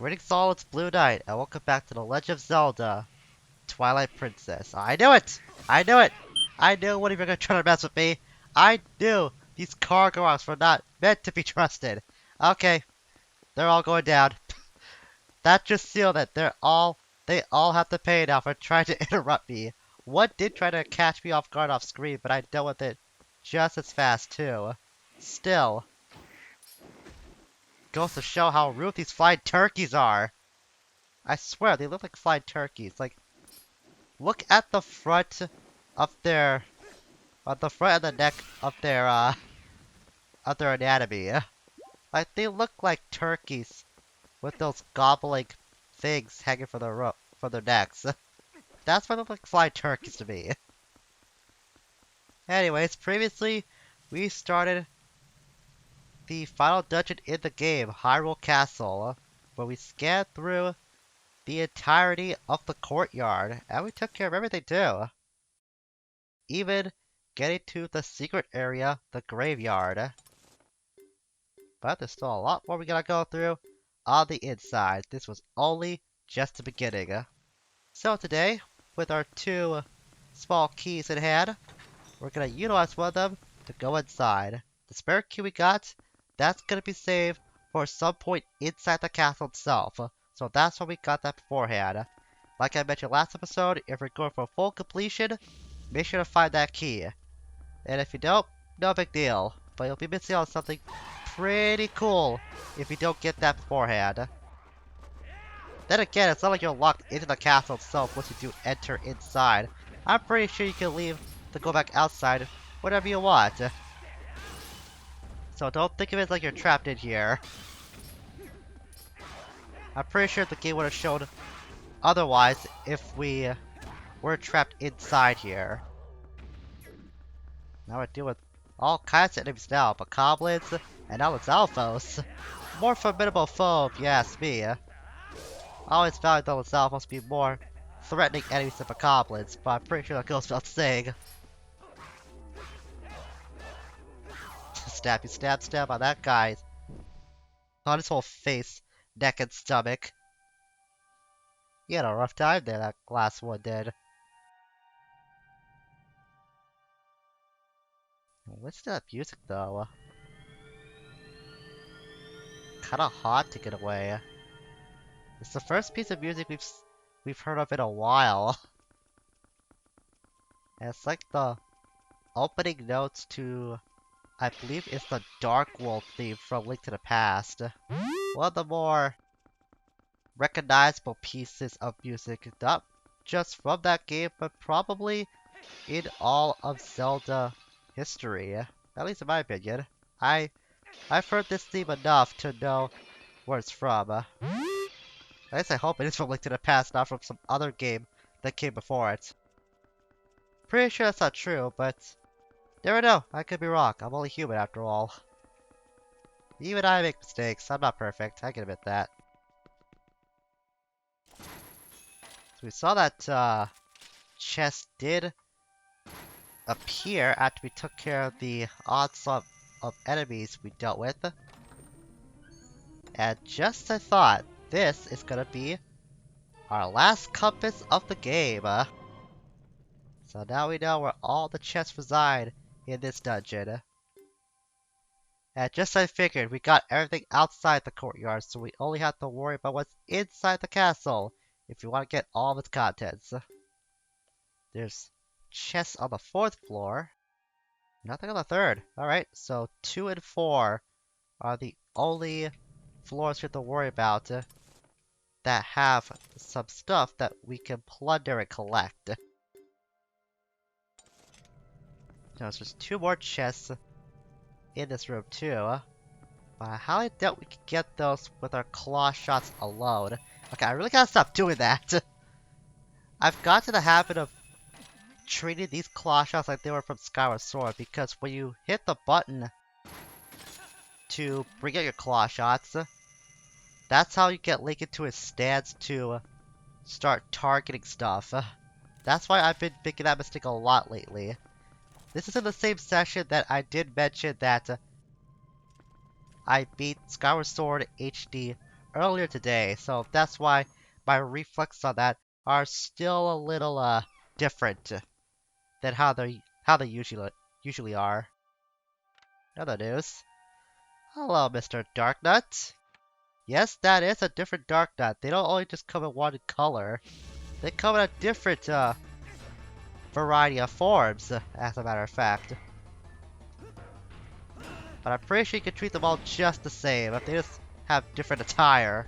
Greetings all, it's Blue Knight, and welcome back to The Legend of Zelda, Twilight Princess. I knew it! I knew it! I knew one of you were gonna try to mess with me. I knew these cargo arms were not meant to be trusted. Okay, they're all going down. That just sealed it. They all have to pay now for trying to interrupt me. One did try to catch me off guard off screen, but I dealt with it just as fast too. Still, goes to show how rude these flying turkeys are. I swear, they look like flying turkeys. Like, look at the front of their, the front and the neck of their anatomy. Like, they look like turkeys with those gobbling things hanging from their necks. That's why they look like flying turkeys to me. Anyways, previously, we started the final dungeon in the game, Hyrule Castle, where we scanned through the entirety of the courtyard, and we took care of everything too. Even getting to the secret area, the graveyard. But there's still a lot more we gotta go through on the inside. This was only just the beginning. So today, with our two small keys in hand, we're gonna utilize one of them to go inside. The spare key we got, that's gonna be saved for some point inside the castle itself. So that's why we got that beforehand. Like I mentioned last episode, if you're going for full completion, make sure to find that key. And if you don't, no big deal. But you'll be missing out on something pretty cool if you don't get that beforehand. Then again, it's not like you're locked into the castle itself once you do enter inside. I'm pretty sure you can leave to go back outside whenever you want. So don't think of it like you're trapped in here. I'm pretty sure the game would have shown otherwise if we were trapped inside here. Now we're dealing with all kinds of enemies now, but goblins, and now it's Alphos. More formidable foe if you ask me. I always found those Alphos to be more threatening enemies than the goblins, but I'm pretty sure that goes without saying. Stab, you stab on that guy. On his whole face, neck, and stomach. He had a rough time there, that last one did. What's that music though? Kinda hard to get away. It's the first piece of music we've heard of in a while. And it's like the opening notes to, I believe it's the Dark World theme from Link to the Past. One of the more recognizable pieces of music, not just from that game, but probably in all of Zelda history. At least in my opinion. I've heard this theme enough to know where it's from. At least I hope it is from Link to the Past, not from some other game that came before it. Pretty sure that's not true, but never know. I could be wrong. I'm only human after all. Even I make mistakes. I'm not perfect. I can admit that. So we saw that chest did appear after we took care of the onslaught of enemies we dealt with. And just as I thought, this is gonna be our last compass of the game. So now we know where all the chests reside in this dungeon. And just as I figured, we got everything outside the courtyard, so we only have to worry about what's inside the castle if you want to get all of its contents. There's chests on the 4th floor. Nothing on the 3rd. Alright, so 2 and 4 are the only floors we have to worry about that have some stuff that we can plunder and collect. There's just 2 more chests in this room too. But I highly doubt we can get those with our claw shots alone. Okay, I really gotta stop doing that. I've got to the habit of treating these claw shots like they were from Skyward Sword, because when you hit the button to bring out your claw shots, that's how you get Link into his stance to start targeting stuff. That's why I've been making that mistake a lot lately. This is in the same session that I did mention that I beat Skyward Sword HD earlier today, so that's why my reflexes on that are still a little different than how they usually are. Other news. Hello, Mr. Darknut. Yes, that is a different Darknut. They don't only just come in one color. They come in a different variety of forms, as a matter of fact. But I'm pretty sure you can treat them all just the same, if they just have different attire.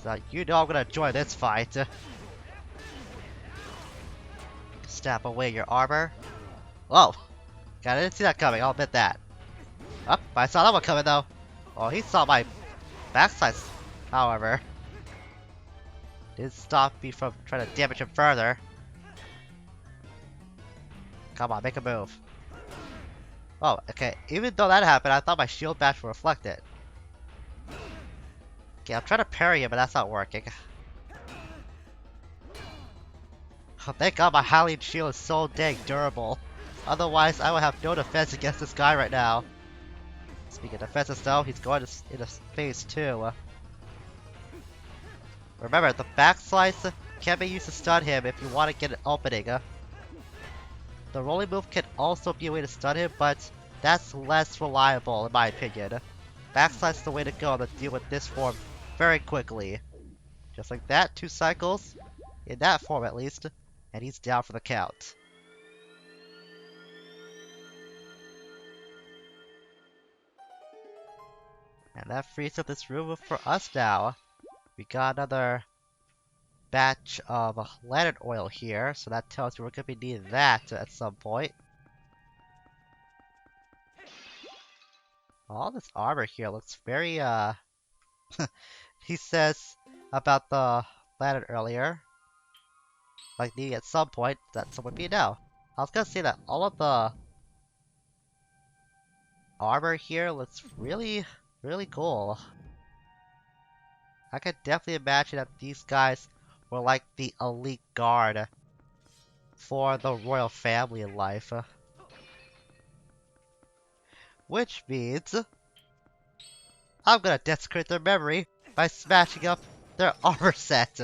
So you know I'm gonna enjoy this fight. Snap away your armor. Whoa! I didn't see that coming, I'll admit that. Oh, I saw that one coming though. Oh, he saw my backside, however. Didn't stop me from trying to damage him further. Come on, make a move. Oh, okay. Even though that happened, I thought my shield bash would reflect it. Okay, I'm trying to parry him, but that's not working. Oh, thank God my Hylian shield is so dang durable. Otherwise, I would have no defense against this guy right now. Speaking of defenses though, he's going into phase 2. Remember, the back slice can be used to stun him if you want to get an opening. The rolling move can also be a way to stun him, but that's less reliable in my opinion. Backslash is the way to go to deal with this form very quickly. Just like that, 2 cycles, in that form at least, and he's down for the count. And that frees up this room for us now. We got another batch of lantern oil here, so that tells you we're going to be needing that at some point. All this armor here looks very, he says about the lantern earlier, like needing at some point, that someone be now. I was gonna say that all of the armor here looks really, really cool. I could definitely imagine that these guys were like the elite guard for the royal family in life. Which means I'm gonna desecrate their memory by smashing up their armor set.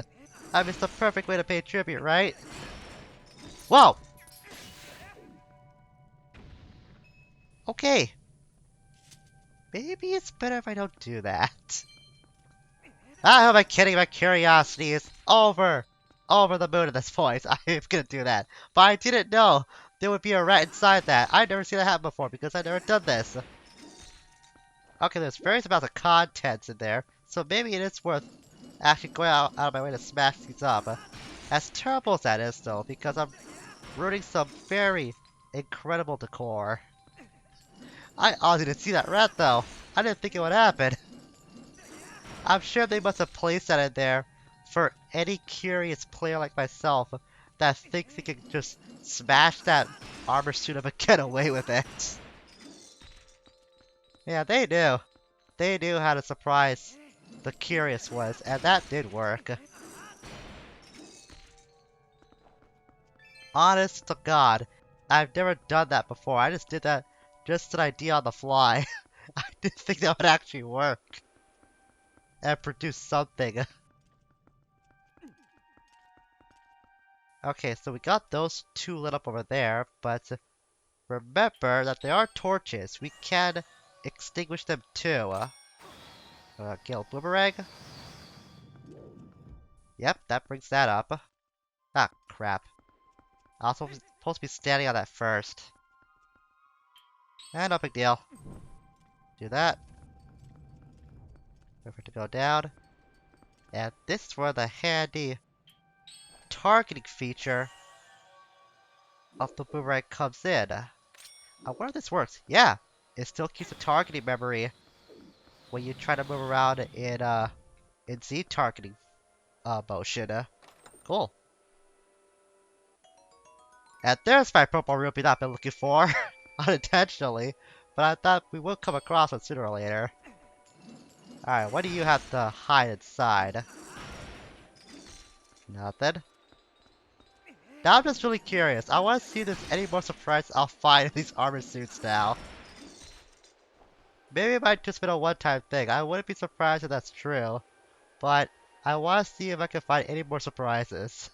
I mean, it's the perfect way to pay tribute, right? Whoa! Okay. Maybe it's better if I don't do that. Ah, who am I kidding? My curiosity is over the moon at this point. I'm gonna do that. But I didn't know there would be a rat inside that. I've never seen that happen before because I've never done this. Okay, there's various amounts of contents in there, so maybe it is worth actually going out of my way to smash these up. As terrible as that is, though, because I'm ruining some very incredible decor. I honestly didn't see that rat, though. I didn't think it would happen. I'm sure they must have placed that in there for any curious player like myself that thinks he can just smash that armor suit up and get away with it. Yeah, they knew. They knew how to surprise the curious ones, and that did work. Honest to God, I've never done that before. I just did that just an idea on the fly. I didn't think that would actually work and produce something. Okay, so we got those 2 lit up over there, but remember that they are torches. We can extinguish them too. Gale Boomerang. Yep, that brings that up. Ah, crap. I was supposed to be standing on that first. No big deal. Do that. Wait for it to go down. And this is where the handy targeting feature of the boomerang comes in. I wonder if this works. Yeah, it still keeps the targeting memory when you try to move around in Z targeting motion. Cool. And there's my purple rupee that I've been looking for, unintentionally, but I thought we would come across it sooner or later. Alright, what do you have to hide inside? Nothing. Now I'm just really curious. I want to see if there's any more surprises I'll find in these armor suits now. Maybe it might just been a one-time thing. I wouldn't be surprised if that's true. But I want to see if I can find any more surprises.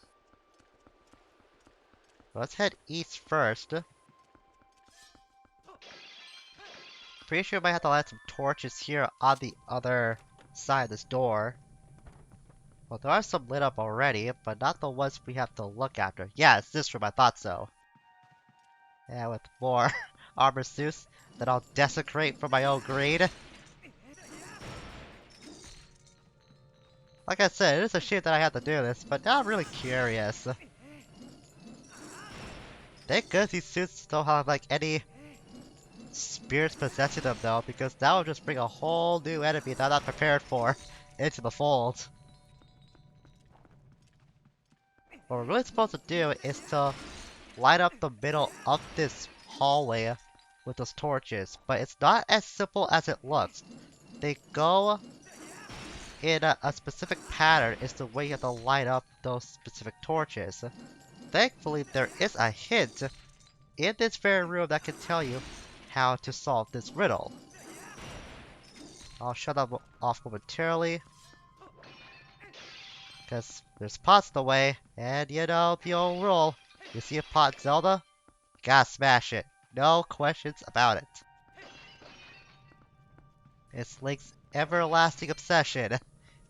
Let's head east first. Pretty sure I might have to light some torches here on the other side of this door. Well, there are some lit up already, but not the ones we have to look after. Yeah, it's this room, I thought so. Yeah, with more armor suits that I'll desecrate for my own greed. Like I said, it is a shame that I have to do this, but now I'm really curious. Thank goodness these suits don't have like any spirits possessing them though, because that would just bring a whole new enemy that I'm not prepared for into the fold. What we're really supposed to do is to light up the middle of this hallway with those torches, but it's not as simple as it looks. They go in a specific pattern is the way you have to light up those specific torches. Thankfully, there is a hint in this very room that can tell you how to solve this riddle. I'll shut them off momentarily, because there's pots in the way, and you know the old rule. You see a pot in Zelda? You gotta smash it. No questions about it. It's Link's everlasting obsession,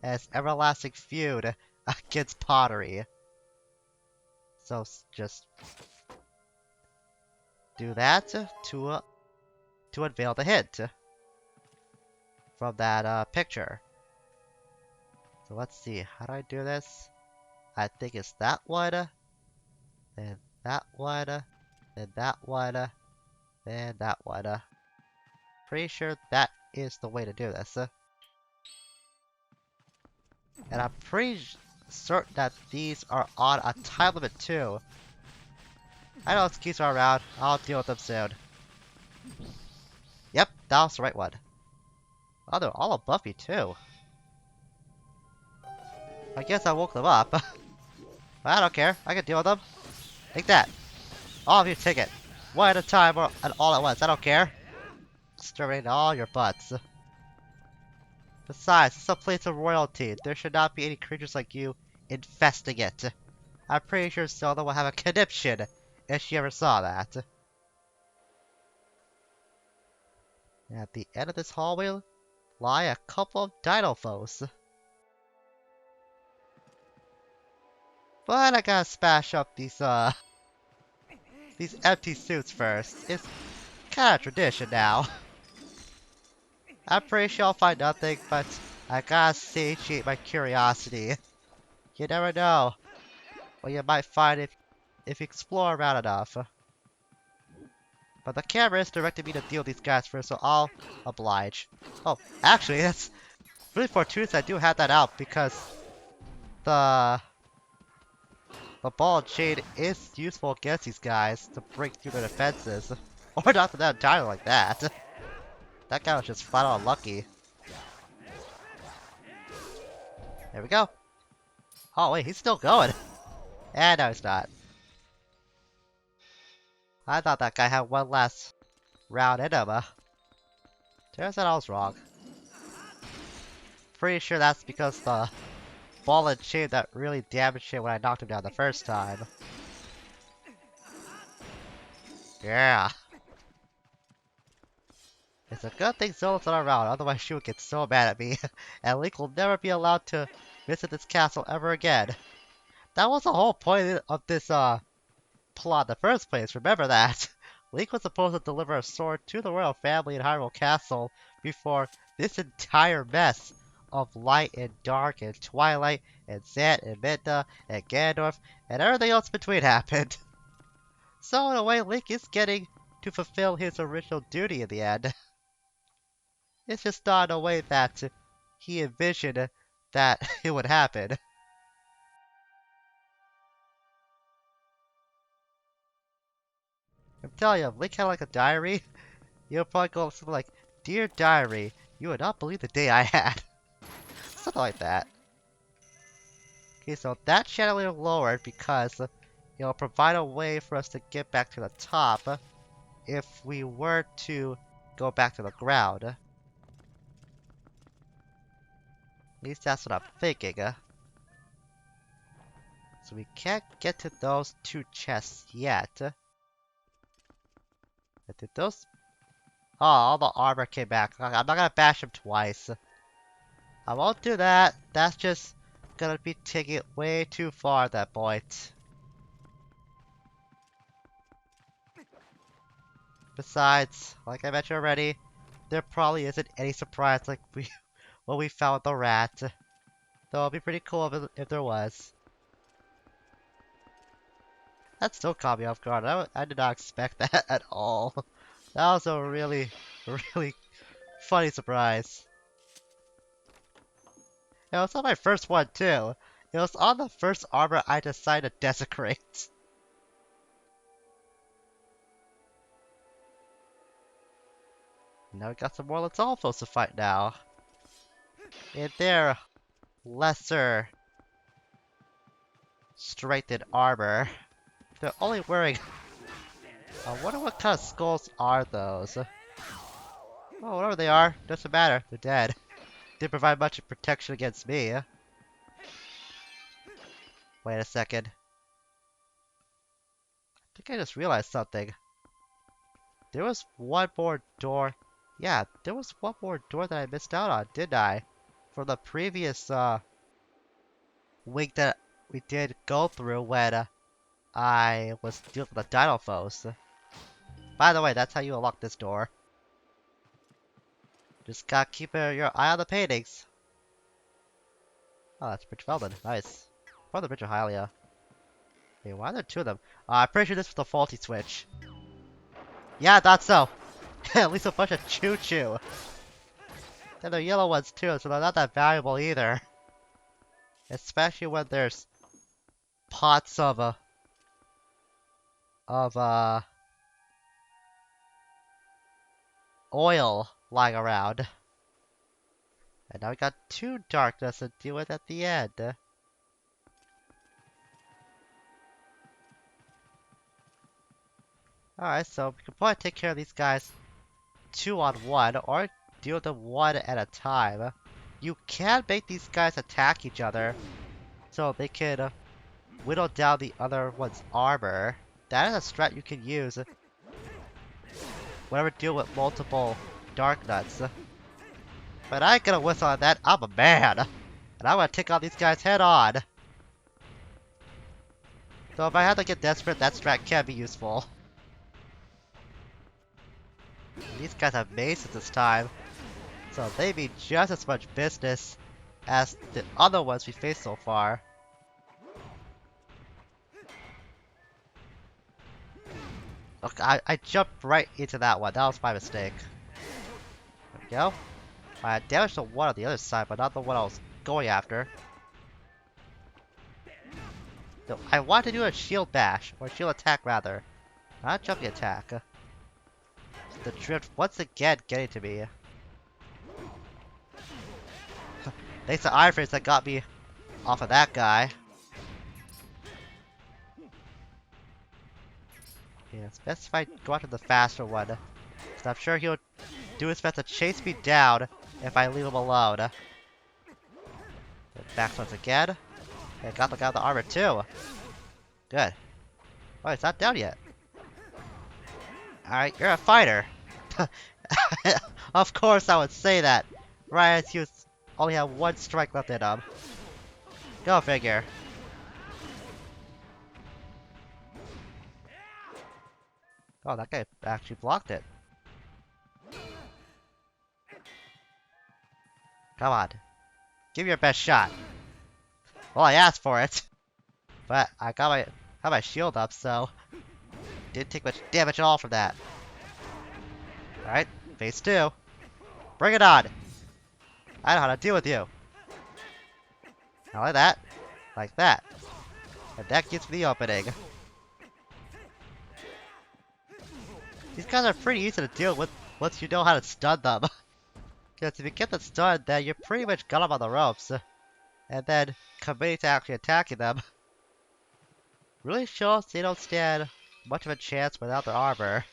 and his everlasting feud against pottery. So just do that to unveil the hint from that picture. So let's see, how do I do this? I think it's that one, then that one, then that one, then that one. Pretty sure that is the way to do this. And I'm pretty certain that these are on a time limit too. I know those keys are around, I'll deal with them soon. Yep, that was the right one. Oh, they're all above me too. I guess I woke them up. But I don't care, I can deal with them. Take that. All of you take it. One at a time or all at once, I don't care. Exterminate all your butts. Besides, it's a place of royalty. There should not be any creatures like you infesting it. I'm pretty sure Zelda will have a conniption if she ever saw that. And at the end of this hallway lie a couple of dino foes. But I gotta smash up these empty suits first. It's kinda tradition now. I'm pretty sure I'll find nothing, but I gotta satiate my curiosity. You never know what you might find if you explore around enough. But the camera is directing me to deal with these guys first, so I'll oblige. Oh, actually, that's really fortuitous I do have that out, because the ball and chain is useful against these guys to break through their defenses. Or not for them entirely like that. That guy was just flat out unlucky. There we go. Oh wait, he's still going. And no, he's not. I thought that guy had one last round in him. Turns out I was wrong. Pretty sure that's because the ball and chain that really damaged him when I knocked him down the first time. Yeah. It's a good thing Zelda's not around, otherwise she would get so mad at me. And Link will never be allowed to visit this castle ever again. That was the whole point of this plot in the first place, remember that. Link was supposed to deliver a sword to the royal family in Hyrule Castle before this entire mess of light and dark and twilight and Zant and Midna and Ganondorf and everything else between happened. So in a way, Link is getting to fulfill his original duty in the end. It's just not in a way that he envisioned that it would happen. I'm telling you, if Link had like a diary, he'll probably go something like, "Dear Diary, you would not believe the day I had." Something like that. Okay, so that chandelier lowered because it'll provide a way for us to get back to the top if we were to go back to the ground. At least that's what I'm thinking. So we can't get to those two chests yet. Did those... Oh, all the armor came back. I'm not gonna bash him twice. I won't do that. That's just gonna be taking it way too far at that point. Besides, like I mentioned already, there probably isn't any surprise like when we found the rat. Though it'd be pretty cool if there was. That still caught me off guard. I did not expect that at all. That was a really, really funny surprise. It was on my first one too. It was on the first armor I decided to desecrate. Now we got some more Let's All folks to fight now. In their lesser strengthened armor. They're only wearing... I wonder what kind of skulls are those. Oh, whatever they are, doesn't matter. They're dead. Didn't provide much protection against me. Wait a second. I think I just realized something. There was one more door. Yeah, there was one more door that I missed out on, didn't I? From the previous week that we did go through when I was dealing with the Dino foes. By the way, that's how you unlock this door. Just gotta keep your eye on the paintings. Oh, that's Bridge Feldman. Nice. Or the Bridge of Hylia. Hey, why are there two of them? I'm pretty sure this was the faulty switch. Yeah, I thought so. At least a bunch of choo-choo. And they're yellow ones too, so they're not that valuable either. Especially when there's pots of oil lying around. And now we got two darkness to deal with at the end. Alright, so we can probably take care of these guys 2-on-1, or deal with them one at a time. You can make these guys attack each other, so they can whittle down the other one's armor. That is a strat you can use whenever deal with multiple dark nuts. But I ain't gonna whistle on that, I'm a man! And I'm gonna take on these guys head on! So if I have to get desperate, that strat can be useful. These guys have maces this time, so they mean just as much business as the other ones we faced so far. Look, I jumped right into that one. That was my mistake. There we go. I damaged the one on the other side, but not the one I was going after. So I want to do a shield bash, or shield attack rather. Not jumping attack. The drift once again getting to me. Thanks to iframes that got me off of that guy. Yeah, it's best if I go after the faster one. Cause I'm sure he'll do his best to chase me down if I leave him alone. Back once again. And got the guy with the armor too. Good. Oh, it's not down yet. Alright, you're a fighter. Of course I would say that. Right as you only have one strike left in him. Go figure. Oh, that guy actually blocked it. Come on. Give me your best shot. Well, I asked for it. But I got my shield up, so didn't take much damage at all from that. Alright, phase 2. Bring it on! I know how to deal with you. Not like that. Like that. And that gives me the opening. These guys are pretty easy to deal with once you know how to stun them. Because if you get them stunned, then you pretty much got them on the ropes. And then committing to actually attacking them really shows they don't stand much of a chance without their armor.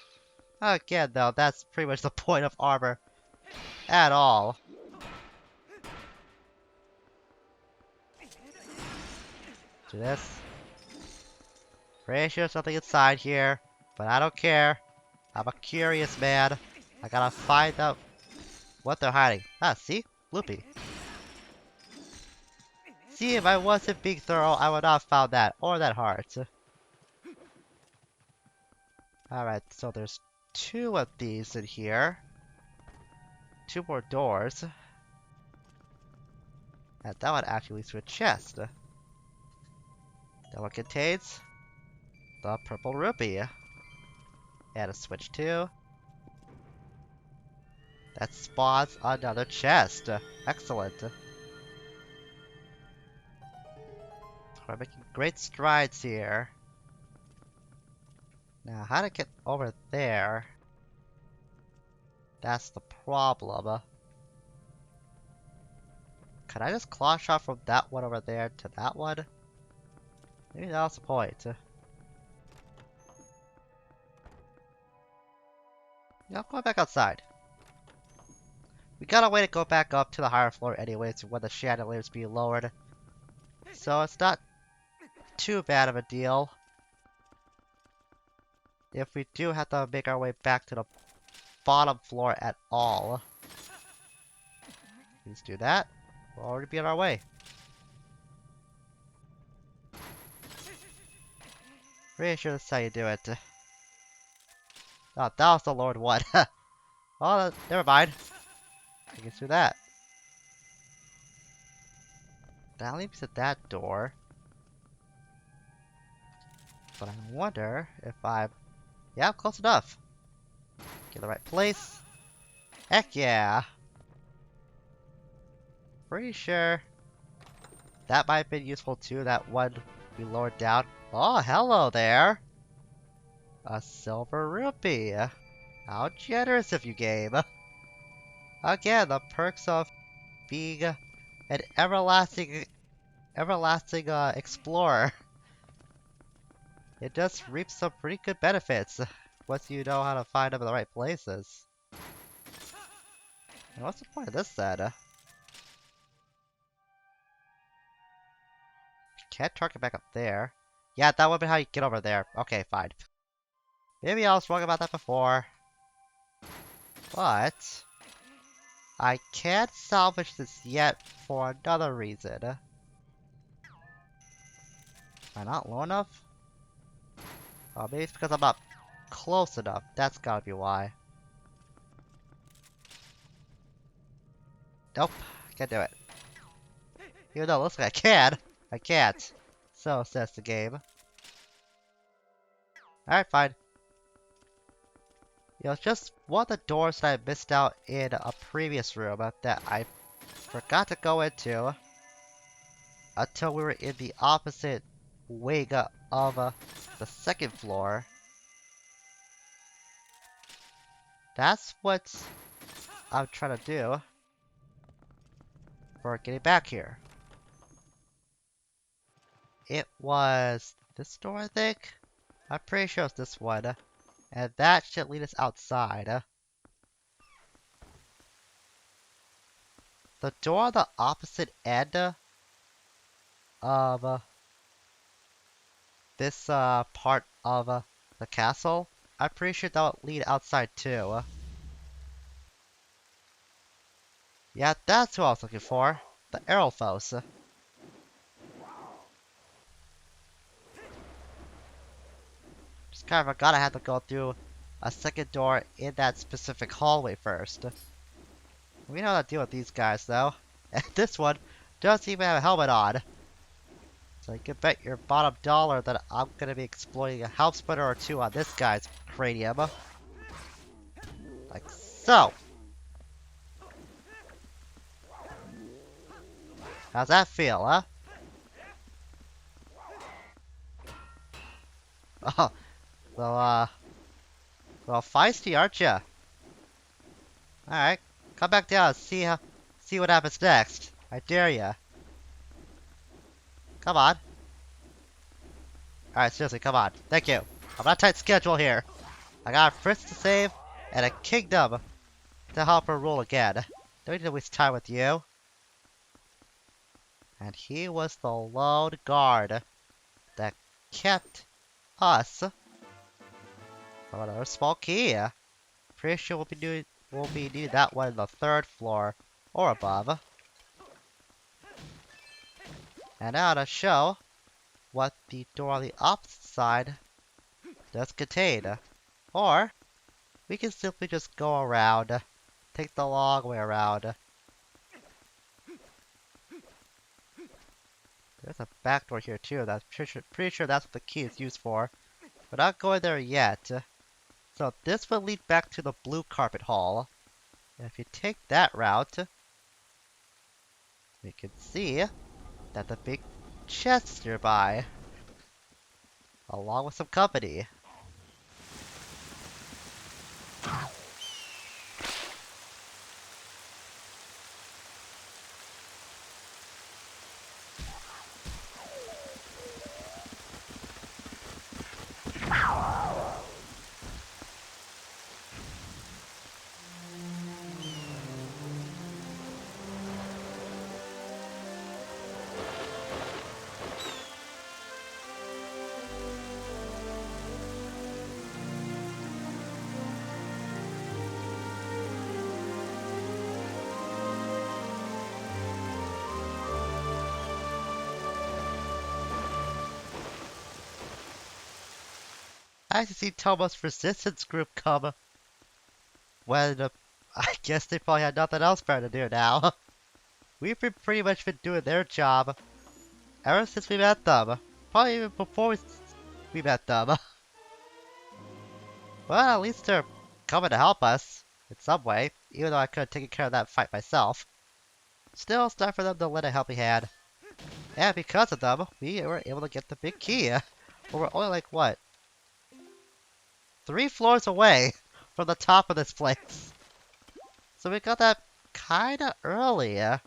Again, though, that's pretty much the point of armor at all. Do this. Pretty sure there's something inside here, but I don't care. I'm a curious man. I gotta find out what they're hiding. Ah, see? Loopy. See, if I wasn't being thorough, I would not have found that, or that heart. Alright, so there's 2 of these in here. 2 more doors. And that one actually leads to a chest. That one contains the purple rupee. And a switch too. That spawns another chest. Excellent. We're making great strides here. Now, how to get over there? That's the problem. Can I just claw shot from that one over there to that one? Maybe that was the point. Yeah, I'm going back outside. We got a way to go back up to the higher floor anyways when the chandelier's being lowered. So it's not too bad of a deal. If we do have to make our way back to the bottom floor at all. Let's do that. We'll already be on our way. Pretty sure that's how you do it. Oh, that was the Lord one. Oh, never mind. I can do that. That leads to that door. But I wonder if I'm... Yeah, I'm close enough. Get the right place. Heck yeah. Pretty sure that might have been useful too, that one we lowered down. Oh, hello there. A silver rupee. How generous of you, game. Again, the perks of being an everlasting explorer. It does reap some pretty good benefits once you know how to find them in the right places. And what's the point of this then? Can't target back up there. Yeah, that would have been how you get over there. Okay, fine. Maybe I was wrong about that before. But I can't salvage this yet for another reason. Am I not low enough? Oh, maybe it's because I'm not close enough. That's gotta be why. Nope, can't do it. Even though it looks like I can, I can't. So says the game. Alright, fine. You know, it's just one of the doors that I missed out in a previous room that I forgot to go into until we were in the opposite wing of the second floor. That's what I'm trying to do for getting back here. It was this door, I think? I'm pretty sure it's this one. And that should lead us outside. The door on the opposite end of this part of the castle, I'm pretty sure that will lead outside too. Yeah, that's who I was looking for. The Arrowfos. Just kind of forgot I had to go through a second door in that specific hallway first. We know how to deal with these guys though. And this one doesn't even have a helmet on. So you can bet your bottom dollar that I'm gonna be exploiting a help splitter or two on this guy's cranium. Like so. How's that feel, huh? Oh, well, feisty, aren't ya? Alright, come back down and see what happens next. I dare ya. Come on. Alright, seriously, come on. Thank you. I'm on a tight schedule here. I got a frisk to save and a kingdom to help her rule again. Don't need to waste time with you. And he was the lone guard kept us from another small key. Pretty sure we'll be needing that one on the 3rd floor or above. And now to show what the door on the opposite side does contain. Or we can simply just go around, take the long way around. There's a back door here too. That's pretty sure that's what the key is used for. We're not going there yet. So this will lead back to the blue carpet hall. And if you take that route, we can see that the big chest is nearby, along with some company. I like to see Toma's resistance group come when I guess they probably had nothing else better to do now. We've pretty much been doing their job ever since we met them. Probably even before we met them. Well, at least they're coming to help us in some way, even though I could have taken care of that fight myself. Still, it's time for them to lend a helping hand. And because of them, we were able to get the big key. But we're only like, what? 3 floors away from the top of this place. So we got that kinda early. Yeah,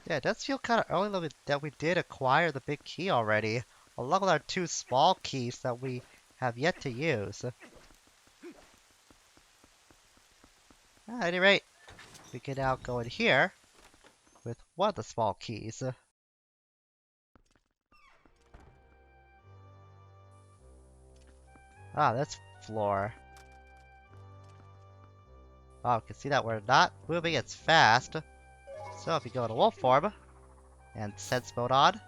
it does feel kinda early that we did acquire the big key already, along with our 2 small keys that we have yet to use. At any rate, we can now go in here with one of the small keys. This floor. Oh, you can see that we're not moving as fast. So if you go to wolf form and sense mode on.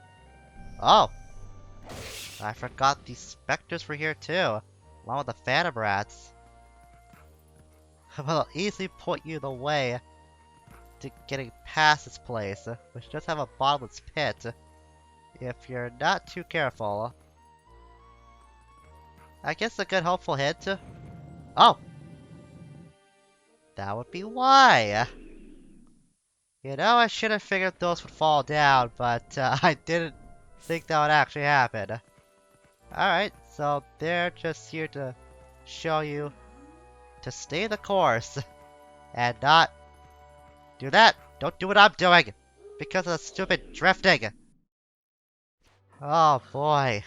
Oh! I forgot the specters were here too, along with the phantom rats. Well, it'll easily point you the way to getting past this place, which does have a bottomless pit, if you're not too careful. I guess a good helpful hint. Oh! That would be why! You know, I should have figured those would fall down, but I didn't think that would actually happen. Alright, so they're just here to show you to stay the course and not do that. Don't do what I'm doing because of the stupid drifting. Oh boy.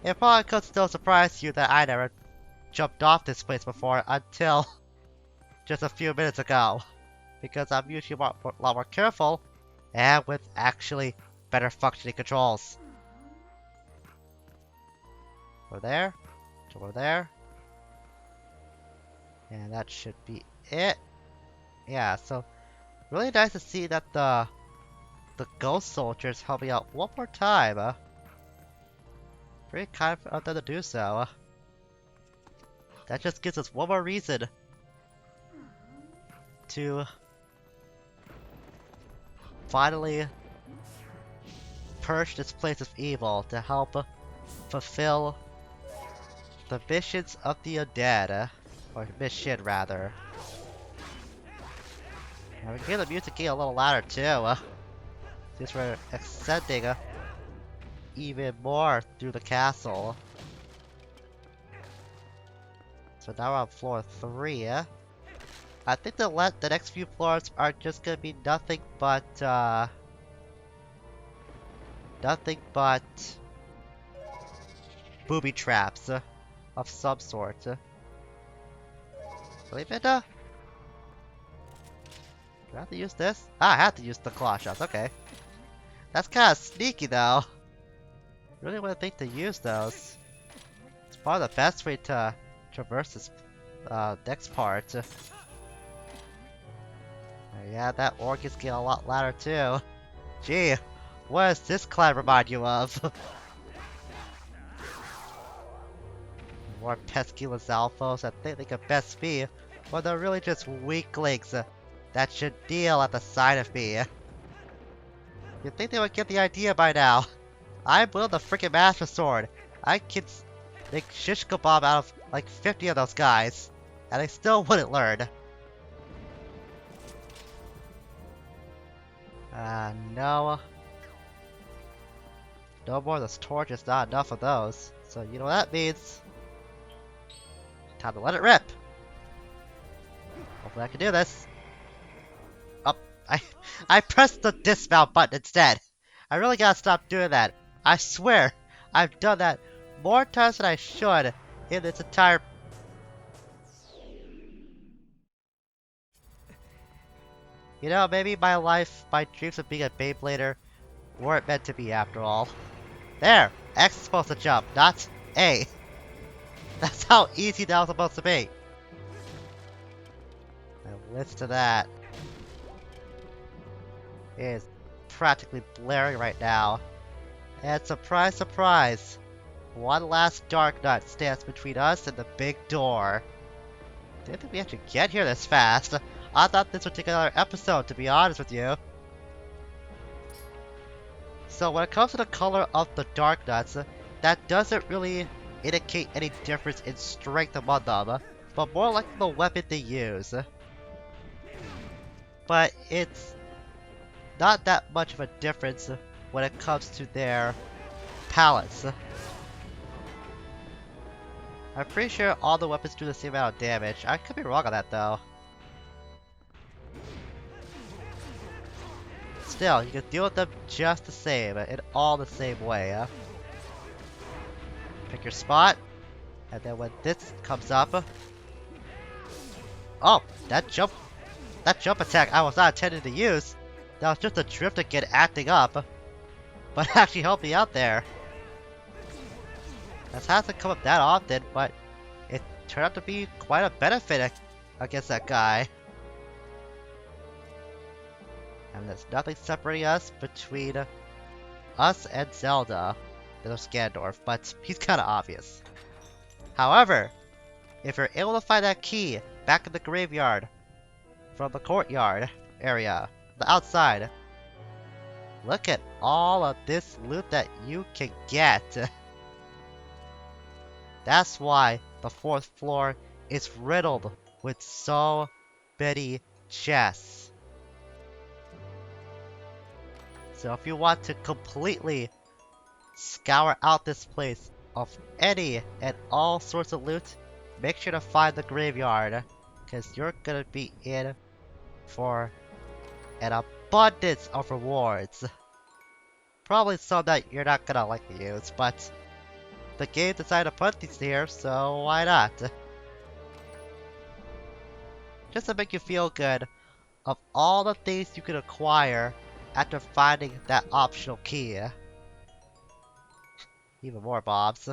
It probably could still surprise you that I never jumped off this place before until just a few minutes ago. Because I'm usually a lot more careful and with actually better functioning controls. Over there, over there. And that should be it. Yeah, so really nice to see that the ghost soldiers help me out one more time. Pretty kind of them to do so. That just gives us one more reason to finally purge this place of evil to help fulfill the missions of the undead. Or mission, rather. And we can hear the music getting a little louder too. Since we're ascending even more through the castle. So now we're on floor 3. I think the next few floors are just gonna be nothing but booby traps of some sort. Believe it? Do I have to use this? Ah, I have to use the claw shots, okay. That's kind of sneaky though. Really wouldn't think to use those. It's probably the best way to traverse this next part. Yeah, that orc is getting a lot louder too. Gee, what does this clan remind you of? More pesky Lizalfos that think they can best me, but they're really just weaklings that should kneel at the side of me. You'd think they would get the idea by now. I wield the freaking Master Sword. I could make shish kebab out of like 50 of those guys, and they still wouldn't learn. No. No more of those torches, not enough of those. So you know what that means. Time to let it rip. Hopefully I can do this. Oh, I pressed the dismount button instead. I really gotta stop doing that. I swear, I've done that more times than I should in this entire... You know, maybe my life, my dreams of being a Beyblader weren't meant to be after all. There! X is supposed to jump, not A. That's how easy that was supposed to be. And listen to that. It is practically blaring right now. And surprise, surprise, one last dark nut stands between us and the big door. Didn't think we actually get here this fast. I thought this would take another episode, to be honest with you. So when it comes to the color of the dark nuts, that doesn't really indicate any difference in strength among them, but more like the weapon they use. But it's not that much of a difference when it comes to their palettes. I'm pretty sure all the weapons do the same amount of damage. I could be wrong on that though. Still, you can deal with them just the same, in all the same way. Pick your spot, and then when this comes up... Oh, that jump attack I was not intending to use. That was just a drift again acting up. But actually helped me out there. That hasn't come up that often, but it turned out to be quite a benefit against that guy. And there's nothing separating us between us and Zelda. There's Scandorf, but he's kinda obvious. However, if you're able to find that key back in the graveyard from the courtyard area, the outside, look at all of this loot that you can get. That's why the 4th floor is riddled with so many chests. So if you want to completely scour out this place of any and all sorts of loot, make sure to find the graveyard, because you're gonna be in for an abundance of rewards. Probably some that you're not gonna like to use, but the game decided to put these here, so why not? Just to make you feel good of all the things you can acquire after finding that optional key. Even more bombs.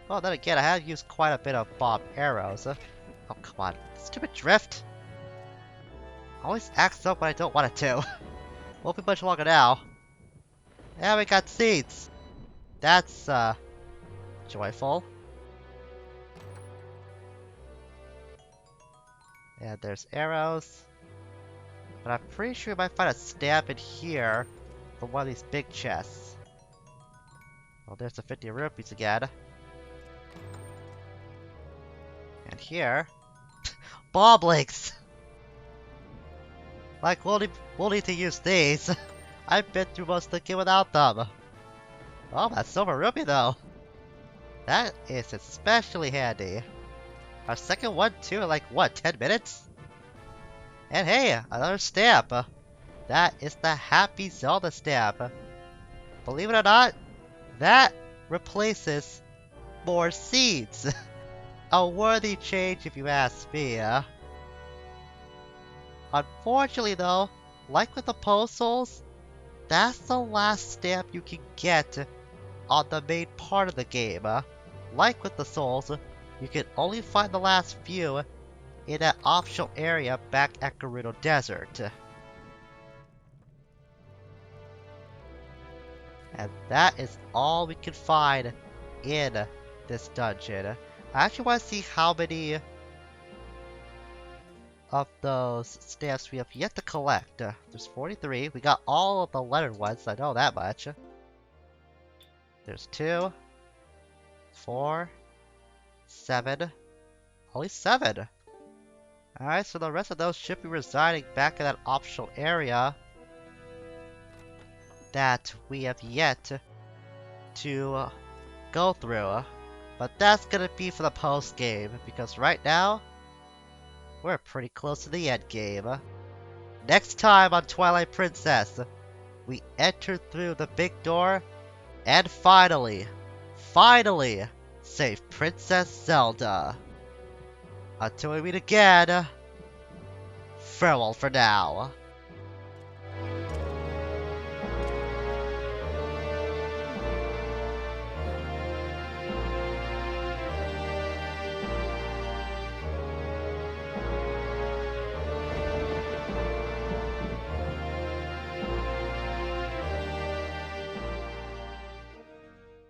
Well, then again, I have used quite a bit of bomb arrows. Oh, come on. Stupid drift! Always acts up when I don't want it to. Won't be much longer now. Yeah, we got seeds. That's, joyful. And there's arrows. But I'm pretty sure we might find a stamp in here from one of these big chests. Well, there's the 50 rupees again. And here... Boblings! Like, we'll need to use these. I've been through most of the game without them. Oh, that silver rupee though. That is especially handy. Our second one too in like, what, 10 minutes? And hey, another stamp. That is the Happy Zelda stamp. Believe it or not, that replaces more seeds. A worthy change if you ask me. Unfortunately though, like with the Post Souls, that's the last stamp you can get on the main part of the game. Like with the souls, you can only find the last few in that optional area back at Gerudo Desert. And that is all we can find in this dungeon. I actually want to see how many of those stamps we have yet to collect. There's 43. We got all of the lettered ones, I know that much. There's 2, 4, 7. Only 7. Alright, so the rest of those should be residing back in that optional area that we have yet to go through. But that's gonna be for the post game, because right now, we're pretty close to the end game. Next time on Twilight Princess, we enter through the big door and finally save Princess Zelda. Until we meet again, farewell for now.